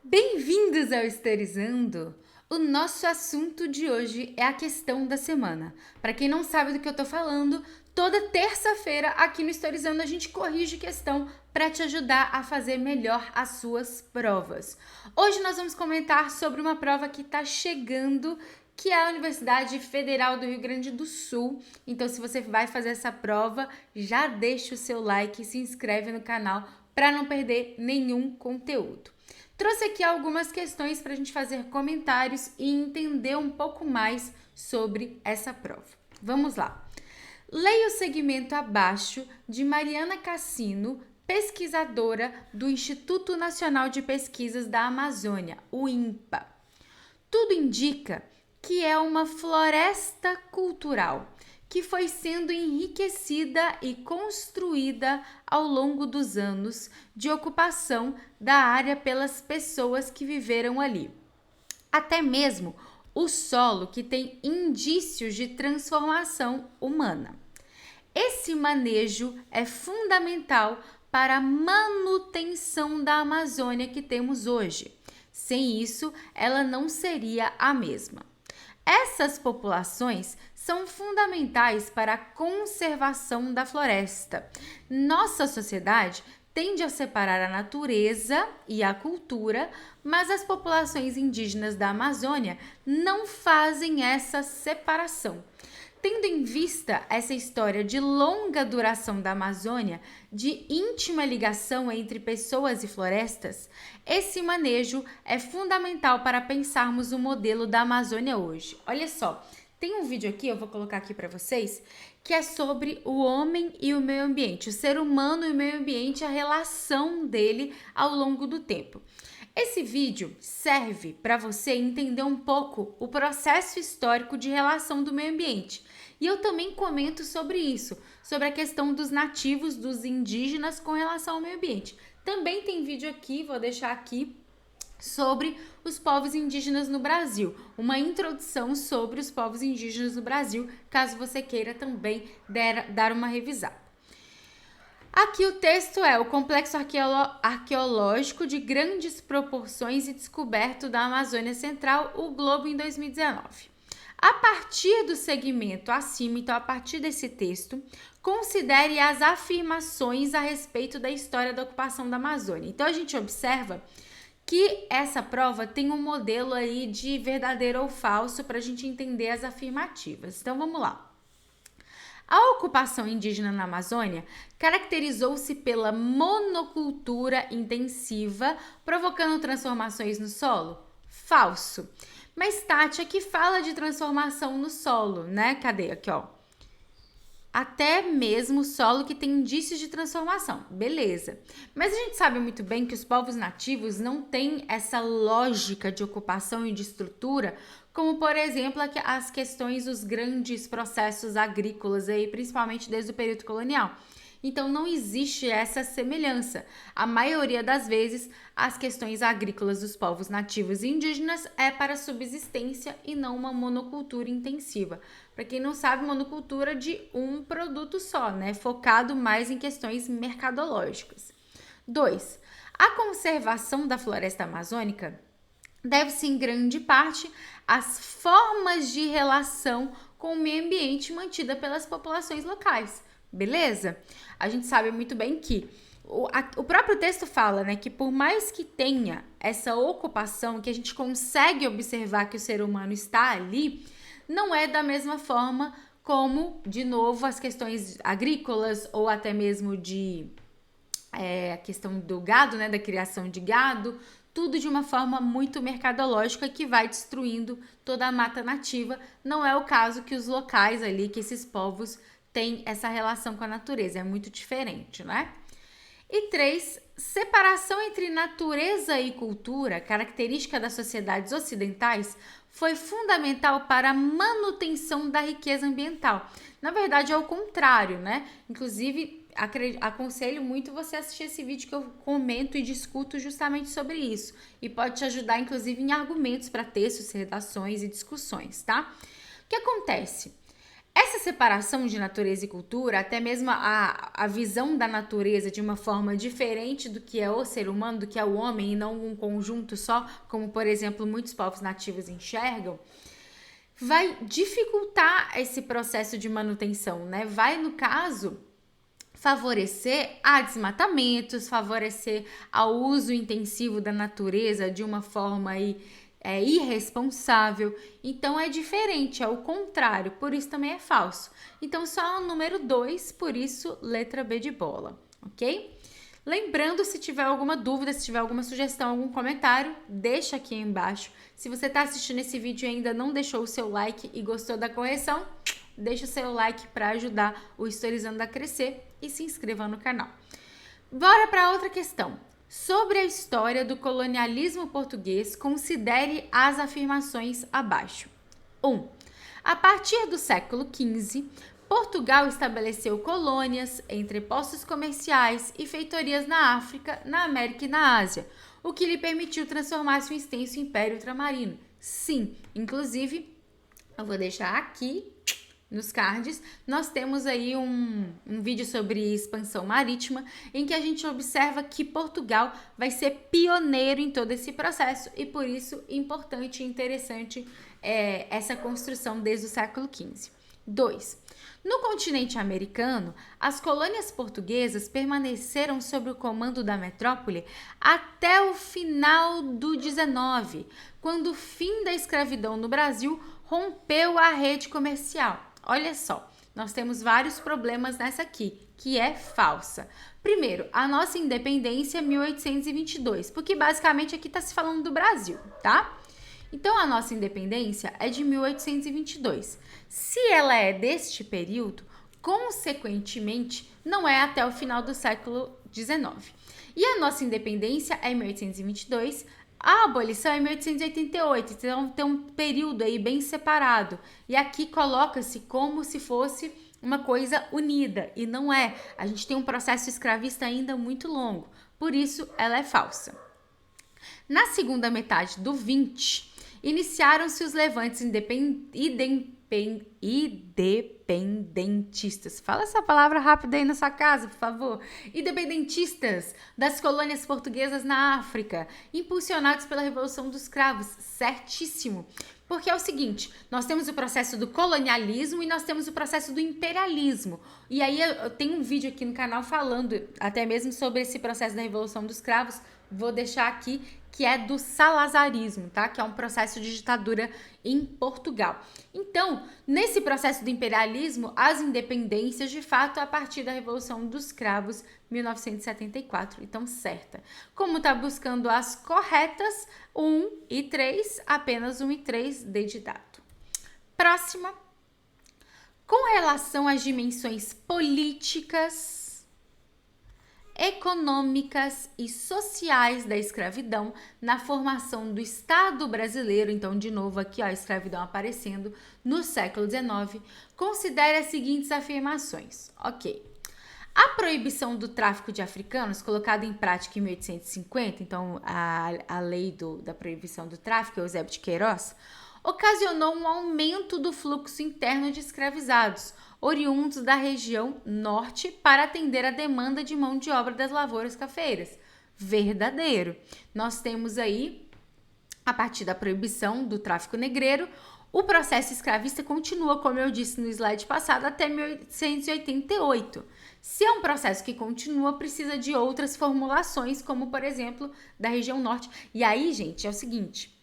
Bem-vindos ao Historizando! O nosso assunto de hoje é a questão da semana. Para quem não sabe do que eu tô falando, toda terça-feira aqui no Historizando a gente corrige questão para te ajudar a fazer melhor as suas provas. Hoje nós vamos comentar sobre uma prova que está chegando, que é a Universidade Federal do Rio Grande do Sul. Então, se você vai fazer essa prova, já deixa o seu like e se inscreve no canal para não perder nenhum conteúdo. Trouxe aqui algumas questões para a gente fazer comentários e entender um pouco mais sobre essa prova. Vamos lá. Leia o segmento abaixo de Mariana Cassino, pesquisadora do Instituto Nacional de Pesquisas da Amazônia, o INPA. Tudo indica que é uma floresta cultural que foi sendo enriquecida e construída ao longo dos anos de ocupação da área pelas pessoas que viveram ali. Até mesmo o solo que tem indícios de transformação humana. Esse manejo é fundamental para a manutenção da Amazônia que temos hoje. Sem isso, ela não seria a mesma. Essas populações são fundamentais para a conservação da floresta. Nossa sociedade tende a separar a natureza e a cultura, mas as populações indígenas da Amazônia não fazem essa separação. Tendo em vista essa história de longa duração da Amazônia, de íntima ligação entre pessoas e florestas, esse manejo é fundamental para pensarmos o modelo da Amazônia hoje. Olha só, tem um vídeo aqui, eu vou colocar aqui para vocês, que é sobre o homem e o meio ambiente, o ser humano e o meio ambiente, a relação dele ao longo do tempo. Esse vídeo serve para você entender um pouco o processo histórico de relação do meio ambiente. E eu também comento sobre isso, sobre a questão dos nativos, dos indígenas com relação ao meio ambiente. Também tem vídeo aqui, vou deixar aqui, sobre os povos indígenas no Brasil. Uma introdução sobre os povos indígenas no Brasil, caso você queira também dar uma revisada. Aqui o texto é o complexo arqueológico de grandes proporções e descoberto da Amazônia Central, o Globo em 2019. A partir do segmento acima, então a partir desse texto, considere as afirmações a respeito da história da ocupação da Amazônia. Então a gente observa que essa prova tem um modelo aí de verdadeiro ou falso para a gente entender as afirmativas. Então vamos lá. A ocupação indígena na Amazônia caracterizou-se pela monocultura intensiva, provocando transformações no solo? Falso. Mas Tati aqui fala de transformação no solo, né? Cadê? Aqui, ó. Até mesmo o solo que tem indícios de transformação. Beleza. Mas a gente sabe muito bem que os povos nativos não têm essa lógica de ocupação e de estrutura, como, por exemplo, as questões dos grandes processos agrícolas, aí, principalmente desde o período colonial. Então, não existe essa semelhança. A maioria das vezes, as questões agrícolas dos povos nativos e indígenas é para subsistência e não uma monocultura intensiva. Para quem não sabe, monocultura de um produto só, né? Focado mais em questões mercadológicas. 2. A conservação da floresta amazônica deve-se em grande parte às formas de relação com o meio ambiente mantida pelas populações locais. Beleza? A gente sabe muito bem que o próprio texto fala, né, que por mais que tenha essa ocupação, que a gente consegue observar que o ser humano está ali, não é da mesma forma como, de novo, as questões agrícolas ou até mesmo de a questão do gado, né, da criação de gado, tudo de uma forma muito mercadológica que vai destruindo toda a mata nativa. Não é o caso que os locais ali, que esses povos têm essa relação com a natureza, é muito diferente, né? E 3, separação entre natureza e cultura, característica das sociedades ocidentais, foi fundamental para a manutenção da riqueza ambiental. Na verdade, é o contrário, né? Inclusive, aconselho muito você assistir esse vídeo que eu comento e discuto justamente sobre isso. E pode te ajudar, inclusive, em argumentos para textos, redações e discussões, tá? O que acontece? Essa separação de natureza e cultura, até mesmo a visão da natureza de uma forma diferente do que é o ser humano, do que é o homem, e não um conjunto só, como, por exemplo, muitos povos nativos enxergam, vai dificultar esse processo de manutenção, né? Vai, no caso, favorecer a desmatamentos, favorecer ao uso intensivo da natureza de uma forma aí, irresponsável. Então é diferente, é o contrário, por isso também é falso. Então só o número 2, por isso letra B de bola, ok? Lembrando, se tiver alguma dúvida, se tiver alguma sugestão, algum comentário, deixa aqui embaixo. Se você está assistindo esse vídeo e ainda não deixou o seu like e gostou da correção, deixa o seu like para ajudar o Historizando a crescer e se inscreva no canal. Bora para outra questão. Sobre a história do colonialismo português, considere as afirmações abaixo. 1. A partir do século XV, Portugal estabeleceu colônias, entrepostos comerciais e feitorias na África, na América e na Ásia, o que lhe permitiu transformar-se em um extenso império ultramarino. Sim, inclusive, eu vou deixar aqui nos cards, nós temos aí um vídeo sobre expansão marítima, em que a gente observa que Portugal vai ser pioneiro em todo esse processo e por isso importante e interessante essa construção desde o século XV. 2. No continente americano, as colônias portuguesas permaneceram sob o comando da metrópole até o final do 19, quando o fim da escravidão no Brasil rompeu a rede comercial. Olha só, nós temos vários problemas nessa aqui, que é falsa. Primeiro, a nossa independência é 1822, porque basicamente aqui está se falando do Brasil, tá? Então, a nossa independência é de 1822. Se ela é deste período, consequentemente, não é até o final do século XIX. E a nossa independência é 1822, a abolição é 1888, então tem um período aí bem separado. E aqui coloca-se como se fosse uma coisa unida, e não é. A gente tem um processo escravista ainda muito longo, por isso ela é falsa. Na segunda metade do 20, iniciaram-se os levantes independentistas. Fala essa palavra rápida aí na sua casa, por favor. Independentistas das colônias portuguesas na África, impulsionados pela Revolução dos Cravos. Certíssimo. Porque é o seguinte, nós temos o processo do colonialismo e nós temos o processo do imperialismo. E aí eu tenho um vídeo aqui no canal falando até mesmo sobre esse processo da Revolução dos Cravos. Vou deixar aqui, que é do salazarismo, tá? Que é um processo de ditadura em Portugal. Então, nesse processo do imperialismo, as independências, de fato, a partir da Revolução dos Cravos, 1974. Então, certa. Como tá buscando as corretas, 1 e 3, apenas 1 e 3, dedicado. Próxima. Com relação às dimensões políticas, econômicas e sociais da escravidão na formação do Estado brasileiro, então de novo aqui ó, a escravidão aparecendo no século XIX, considere as seguintes afirmações. Ok, a proibição do tráfico de africanos, colocada em prática em 1850, então a lei da proibição do tráfico, Eusébio de Queiroz, ocasionou um aumento do fluxo interno de escravizados, oriundos da região norte para atender a demanda de mão de obra das lavouras cafeeiras. Verdadeiro. Nós temos aí, a partir da proibição do tráfico negreiro, o processo escravista continua, como eu disse no slide passado, até 1888. Se é um processo que continua, precisa de outras formulações, como, por exemplo, da região norte. E aí, gente, é o seguinte,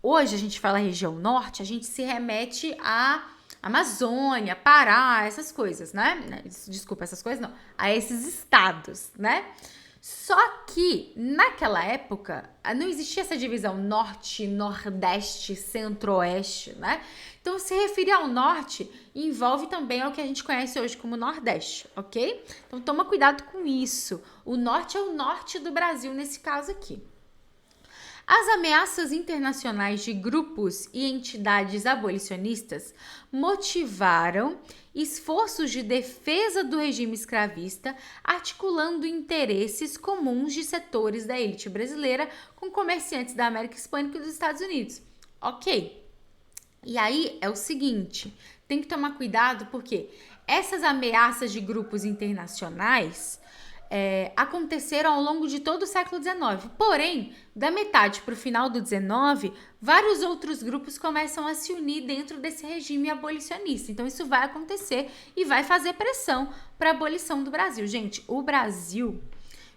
hoje a gente fala região norte, a gente se remete a Amazônia, Pará, essas coisas, né? Desculpa, essas coisas não. A esses estados, né? Só que, naquela época, não existia essa divisão norte, nordeste, centro-oeste, né? Então, se referir ao norte, envolve também ao que a gente conhece hoje como nordeste, ok? Então, toma cuidado com isso. O norte é o norte do Brasil nesse caso aqui. As ameaças internacionais de grupos e entidades abolicionistas motivaram esforços de defesa do regime escravista, articulando interesses comuns de setores da elite brasileira com comerciantes da América Hispânica e dos Estados Unidos. Ok. E aí é o seguinte, tem que tomar cuidado porque essas ameaças de grupos internacionais aconteceram ao longo de todo o século XIX. Porém, da metade para o final do XIX, vários outros grupos começam a se unir dentro desse regime abolicionista. Então, isso vai acontecer e vai fazer pressão para a abolição do Brasil. Gente, o Brasil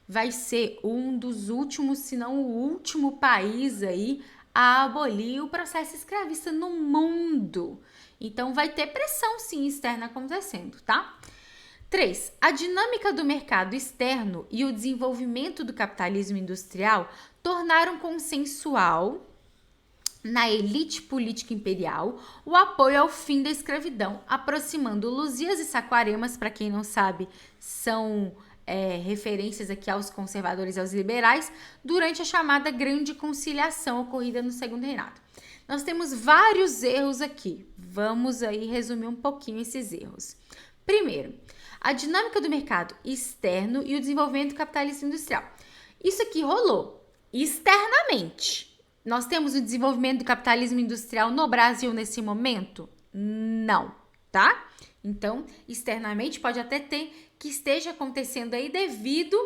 vai ser um dos últimos, se não o último país aí a abolir o processo escravista no mundo. Então, vai ter pressão, sim, externa acontecendo, tá? 3. A dinâmica do mercado externo e o desenvolvimento do capitalismo industrial tornaram consensual na elite política imperial o apoio ao fim da escravidão, aproximando Lusíadas e Saquaremas, para quem não sabe, são referências aqui aos conservadores e aos liberais, durante a chamada Grande Conciliação ocorrida no Segundo Reinado. Nós temos vários erros aqui. Vamos aí resumir um pouquinho esses erros. Primeiro, a dinâmica do mercado externo e o desenvolvimento do capitalismo industrial. Isso aqui rolou externamente. Nós temos o desenvolvimento do capitalismo industrial no Brasil nesse momento? Não, tá? Então, externamente pode até ter que esteja acontecendo aí devido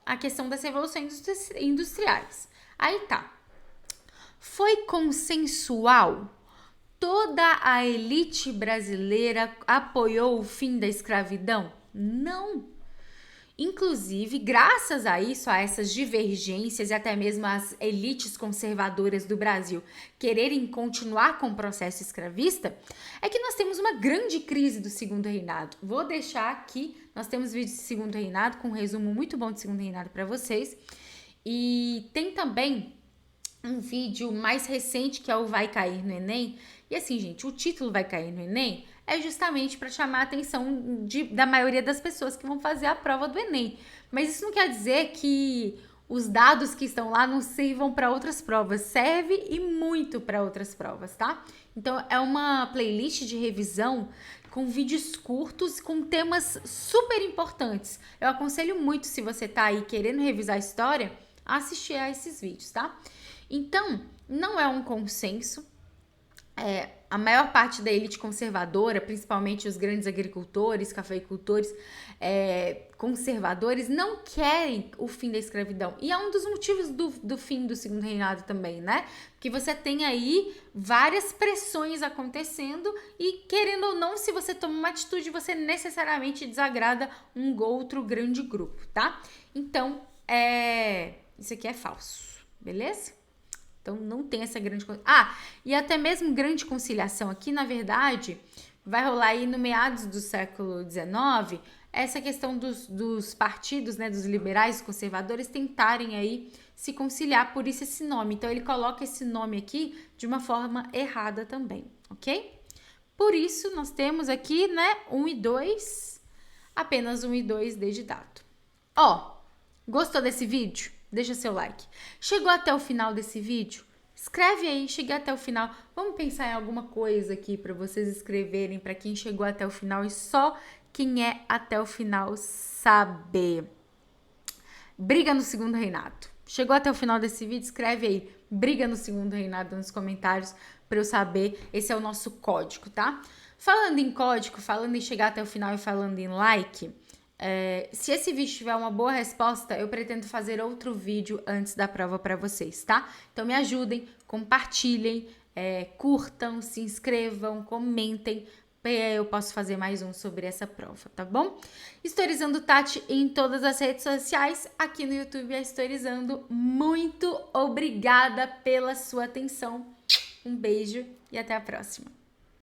à questão das revoluções industriais. Aí tá. Foi consensual? Toda a elite brasileira apoiou o fim da escravidão? Não. Inclusive, graças a isso, a essas divergências e até mesmo as elites conservadoras do Brasil quererem continuar com o processo escravista, é que nós temos uma grande crise do Segundo Reinado. Vou deixar aqui, nós temos vídeo de Segundo Reinado com um resumo muito bom de Segundo Reinado para vocês. E tem também um vídeo mais recente que é o Vai Cair no Enem. E assim, gente, o título Vai Cair no Enem é justamente para chamar a atenção da maioria das pessoas que vão fazer a prova do Enem. Mas isso não quer dizer que os dados que estão lá não sirvam para outras provas. Serve e muito para outras provas, tá? Então, é uma playlist de revisão com vídeos curtos, com temas super importantes. Eu aconselho muito, se você tá aí querendo revisar a história, a assistir a esses vídeos, tá? Então, não é um consenso. A maior parte da elite conservadora, principalmente os grandes agricultores, cafeicultores, conservadores, não querem o fim da escravidão. E é um dos motivos do fim do Segundo Reinado também, né? Porque você tem aí várias pressões acontecendo e, querendo ou não, se você toma uma atitude, você necessariamente desagrada um outro grande grupo, tá? Então, isso aqui é falso, beleza? Então, não tem essa grande... e até mesmo grande conciliação aqui, na verdade, vai rolar aí no meados do século XIX, essa questão dos partidos, né, dos liberais, conservadores, tentarem aí se conciliar, por isso esse nome. Então, ele coloca esse nome aqui de uma forma errada também, ok? Por isso, nós temos aqui, né, 1 e 2, apenas 1 e 2 desde dado. Gostou desse vídeo? Deixa seu like. Chegou até o final desse vídeo? Escreve aí, cheguei até o final. Vamos pensar em alguma coisa aqui para vocês escreverem, para quem chegou até o final e só quem é até o final saber. Briga no Segundo Reinado. Chegou até o final desse vídeo? Escreve aí, briga no Segundo Reinado nos comentários para eu saber. Esse é o nosso código, tá? Falando em código, falando em chegar até o final e falando em like... se esse vídeo tiver uma boa resposta, eu pretendo fazer outro vídeo antes da prova para vocês, tá? Então me ajudem, compartilhem, curtam, se inscrevam, comentem, eu posso fazer mais um sobre essa prova, tá bom? Historizando Tati em todas as redes sociais, aqui no YouTube é Historizando. Muito obrigada pela sua atenção, um beijo e até a próxima.